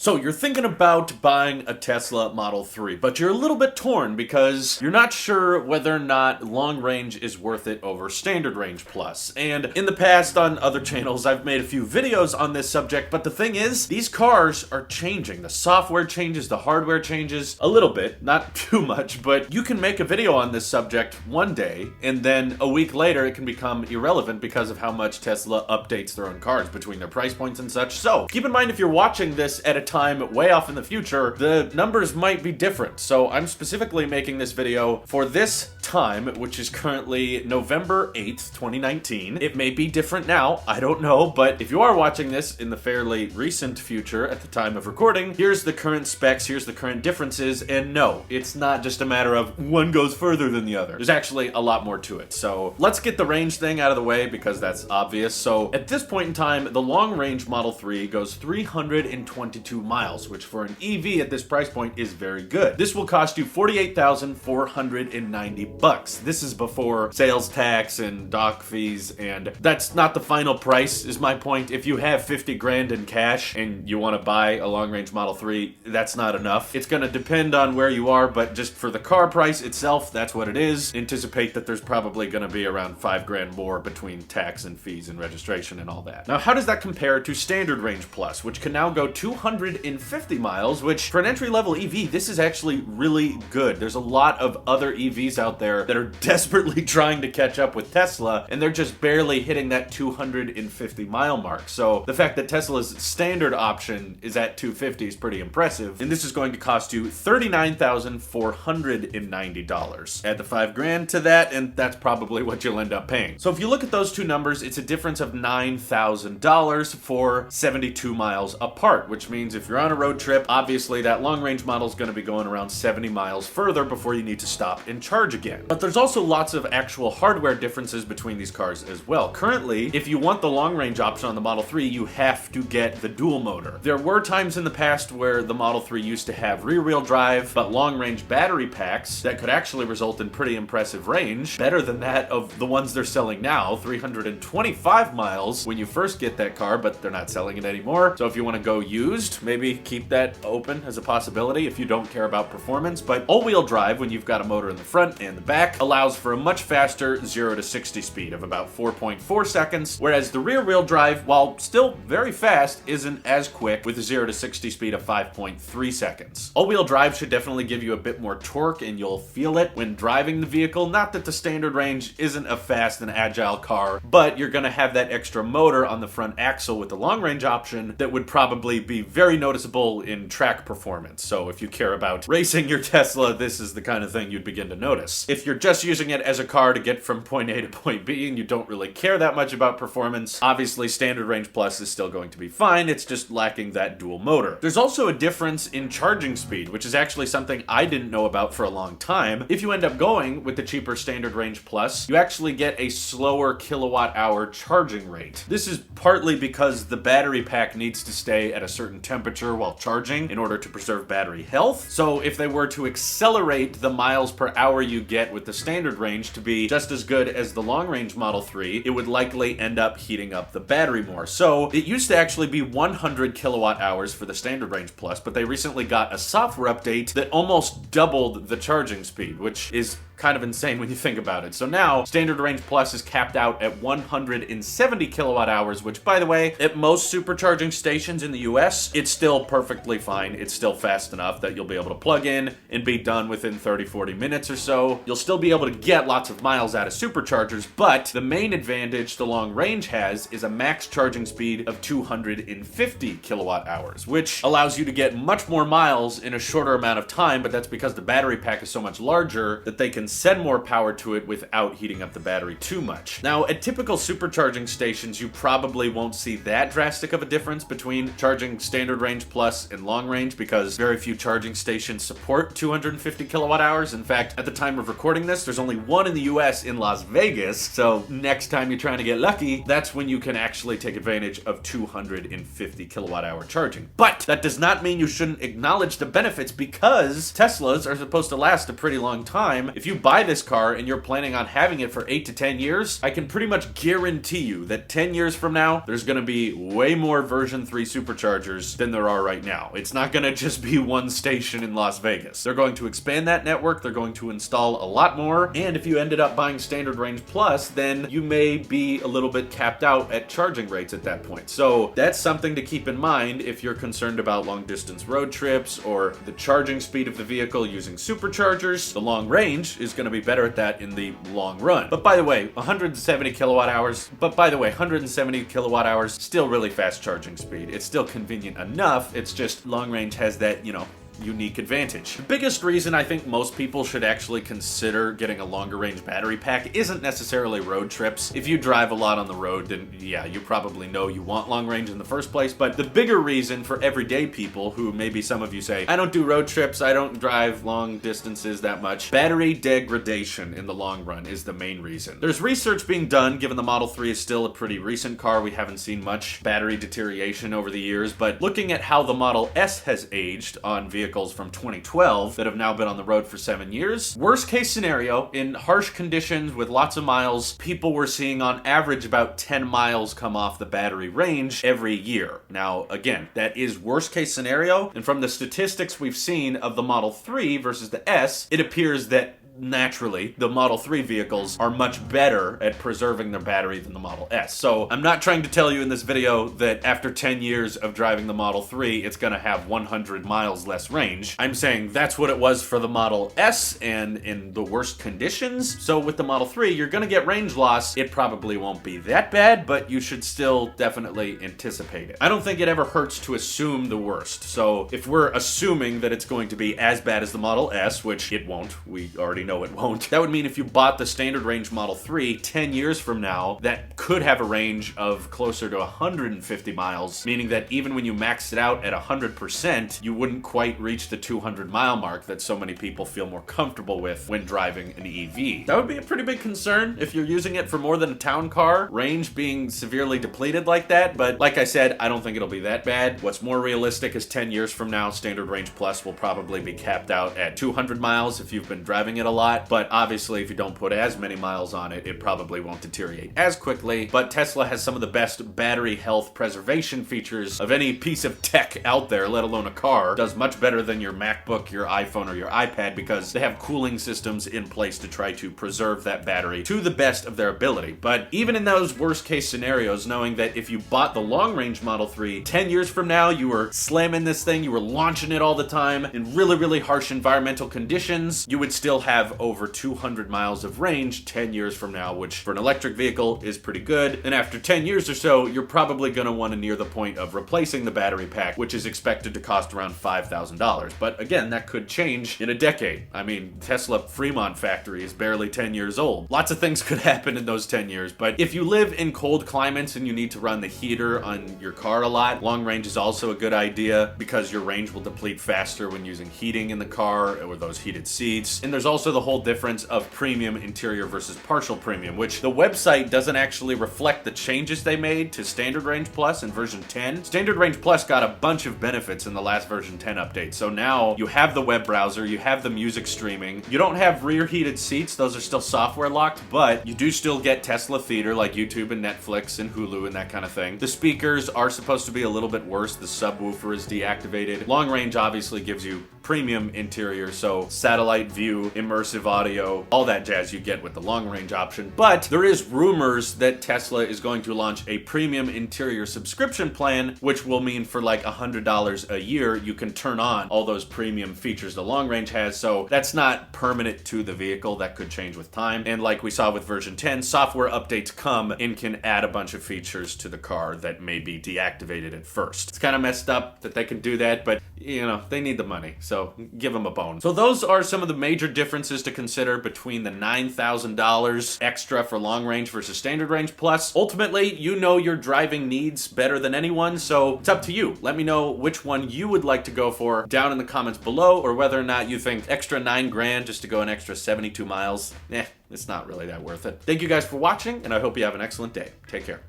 So you're thinking about buying a Tesla Model 3, but you're a little bit torn because you're not sure whether or not long range is worth it over standard range plus. And in the past on other channels, I've made a few videos on this subject, but the thing is, these cars are changing. The software changes, the hardware changes a little bit, not too much, but you can make a video on this subject one day, and then a week later it can become irrelevant because of how much Tesla updates their own cars between their price points and such. So keep in mind, if you're watching this at a time way off in the future, the numbers might be different. So I'm specifically making this video for this time, which is currently November 8th, 2019. It may be different now, I don't know, but if you are watching this in the fairly recent future at the time of recording, here's the current specs, here's the current differences, and no, it's not just a matter of one goes further than the other. There's actually a lot more to it. So let's get the range thing out of the way because that's obvious. So at this point in time, the long range Model 3 goes 322 miles, which for an EV at this price point is very good. This will cost you $48,490. This is before sales tax and dock fees, and that's not the final price, is my point. If you have 50 grand in cash and you want to buy a long range Model 3, that's not enough. It's going to depend on where you are, but just for the car price itself, that's what it is. Anticipate that there's probably going to be around 5 grand more between tax and fees and registration and all that. Now, how does that compare to standard range plus, which can now go 250 miles, which for an entry-level EV, this is actually really good. There's a lot of other EVs out there that are desperately trying to catch up with Tesla, and they're just barely hitting that 250 mile mark. So the fact that Tesla's standard option is at 250 is pretty impressive, and this is going to cost you $39,490. Add the 5 grand to that, and that's probably what you'll end up paying. So if you look at those two numbers, it's a difference of $9,000 for 72 miles apart, which means if you're on a road trip, obviously that long range model is going to be going around 70 miles further before you need to stop and charge again. But there's also lots of actual hardware differences between these cars as well. Currently, if you want the long range option on the Model 3, you have to get the dual motor. There were times in the past where the Model 3 used to have rear wheel drive, but long range battery packs that could actually result in pretty impressive range, better than that of the ones they're selling now, 325 miles when you first get that car, but they're not selling it anymore. So if you want to go used, maybe keep that open as a possibility if you don't care about performance. But all-wheel drive, when you've got a motor in the front and the back, allows for a much faster 0 to 60 speed of about 4.4 seconds, whereas the rear-wheel drive, while still very fast, isn't as quick with a 0 to 60 speed of 5.3 seconds. All-wheel drive should definitely give you a bit more torque, and you'll feel it when driving the vehicle. Not that the standard range isn't a fast and agile car, but you're going to have that extra motor on the front axle with the long-range option that would probably be very noticeable in track performance. So if you care about racing your Tesla, this is the kind of thing you'd begin to notice. If you're just using it as a car to get from point A to point B and you don't really care that much about performance, obviously standard range plus is still going to be fine. It's just lacking that dual motor. There's also a difference in charging speed, which is actually something I didn't know about for a long time. If you end up going with the cheaper standard range plus, you actually get a slower kilowatt hour charging rate. This is partly because the battery pack needs to stay at a certain temperature while charging in order to preserve battery health. So if they were to accelerate the miles per hour you get with the standard range to be just as good as the long range Model 3, it would likely end up heating up the battery more. So it used to actually be 100 kilowatt hours for the standard range plus, but they recently got a software update that almost doubled the charging speed, which is kind of insane when you think about it. So now standard range plus is capped out at 170 kilowatt hours, which, by the way, at most supercharging stations in the US, it's still perfectly fine. It's still fast enough that you'll be able to plug in and be done within 30-40 minutes or so. You'll still be able to get lots of miles out of superchargers, but the main advantage the long range has is a max charging speed of 250 kilowatt hours, which allows you to get much more miles in a shorter amount of time, but that's because the battery pack is so much larger that they can send more power to it without heating up the battery too much. Now, at typical supercharging stations, you probably won't see that drastic of a difference between charging standard range plus and long range because very few charging stations support 250 kilowatt hours. In fact, at the time of recording this, there's only one in the US in Las Vegas. So next time you're trying to get lucky, that's when you can actually take advantage of 250 kilowatt hour charging. But that does not mean you shouldn't acknowledge the benefits because Teslas are supposed to last a pretty long time. If you buy this car and you're planning on having it for 8 to 10 years, I can pretty much guarantee you that 10 years from now, there's going to be way more version 3 superchargers than there are right now. It's not going to just be one station in Las Vegas. They're going to expand that network, they're going to install a lot more, and if you ended up buying Standard Range Plus, then you may be a little bit capped out at charging rates at that point. So that's something to keep in mind if you're concerned about long distance road trips or the charging speed of the vehicle using superchargers. The long range is going to be better at that in the long run. But by the way, 170 kilowatt hours, still really fast charging speed. It's still convenient enough. It's just long range has that, unique advantage. The biggest reason I think most people should actually consider getting a longer range battery pack isn't necessarily road trips. If you drive a lot on the road, then yeah, you probably know you want long range in the first place, but the bigger reason for everyday people who maybe some of you say, I don't do road trips, I don't drive long distances that much, battery degradation in the long run is the main reason. There's research being done, given the Model 3 is still a pretty recent car, we haven't seen much battery deterioration over the years, but looking at how the Model S has aged on vehicles from 2012 that have now been on the road for 7 years. Worst case scenario, in harsh conditions with lots of miles, people were seeing on average about 10 miles come off the battery range every year. Now, again, that is worst case scenario, and from the statistics we've seen of the Model 3 versus the S, it appears that naturally, the Model 3 vehicles are much better at preserving their battery than the Model S. So I'm not trying to tell you in this video that after 10 years of driving the Model 3, it's going to have 100 miles less range. I'm saying that's what it was for the Model S and in the worst conditions. So with the Model 3, you're going to get range loss. It probably won't be that bad, but you should still definitely anticipate it. I don't think it ever hurts to assume the worst. So if we're assuming that it's going to be as bad as the Model S, which it won't, we already know it won't. That would mean if you bought the standard range Model 3 10 years from now, that could have a range of closer to 150 miles, meaning that even when you maxed it out at 100%, you wouldn't quite reach the 200 mile mark that so many people feel more comfortable with when driving an EV. That would be a pretty big concern if you're using it for more than a town car, range being severely depleted like that, but like I said, I don't think it'll be that bad. What's more realistic is 10 years from now, Standard Range Plus will probably be capped out at 200 miles if you've been driving it a lot, but obviously if you don't put as many miles on it, it probably won't deteriorate as quickly. But Tesla has some of the best battery health preservation features of any piece of tech out there, let alone a car. Does much better than your MacBook, your iPhone, or your iPad because they have cooling systems in place to try to preserve that battery to the best of their ability. But even in those worst case scenarios, knowing that if you bought the long range Model 3, 10 years from now, you were slamming this thing, you were launching it all the time in really, really harsh environmental conditions, you would still have over 200 miles of range 10 years from now, which for an electric vehicle is pretty good. And after 10 years or so, you're probably going to want to near the point of replacing the battery pack, which is expected to cost around $5,000. But again, that could change in a decade. I mean, Tesla Fremont factory is barely 10 years old. Lots of things could happen in those 10 years, but if you live in cold climates and you need to run the heater on your car a lot, long range is also a good idea because your range will deplete faster when using heating in the car or those heated seats. And there's also the whole difference of premium interior versus partial premium, which the website doesn't actually reflect the changes they made to Standard Range Plus in version 10. Standard Range Plus got a bunch of benefits in the last version 10 update. So now you have the web browser, you have the music streaming, you don't have rear heated seats, those are still software locked, but you do still get Tesla Theater like YouTube and Netflix and Hulu and that kind of thing. The speakers are supposed to be a little bit worse, the subwoofer is deactivated. Long range obviously gives you premium interior, so satellite view, immersive audio, all that jazz you get with the long range option. But there is rumors that Tesla is going to launch a premium interior subscription plan, which will mean for like $100 a year, you can turn on all those premium features the long range has. So that's not permanent to the vehicle. That could change with time. And like we saw with version 10, software updates come and can add a bunch of features to the car that may be deactivated at first. It's kind of messed up that they can do that, but they need the money. So give them a bone. So those are some of the major differences to consider between the $9,000 extra for long range versus Standard Range Plus. Ultimately, you know your driving needs better than anyone, so it's up to you. Let me know which one you would like to go for down in the comments below, or whether or not you think extra $9,000 just to go an extra 72 miles, it's not really that worth it. Thank you guys for watching, and I hope you have an excellent day. Take care.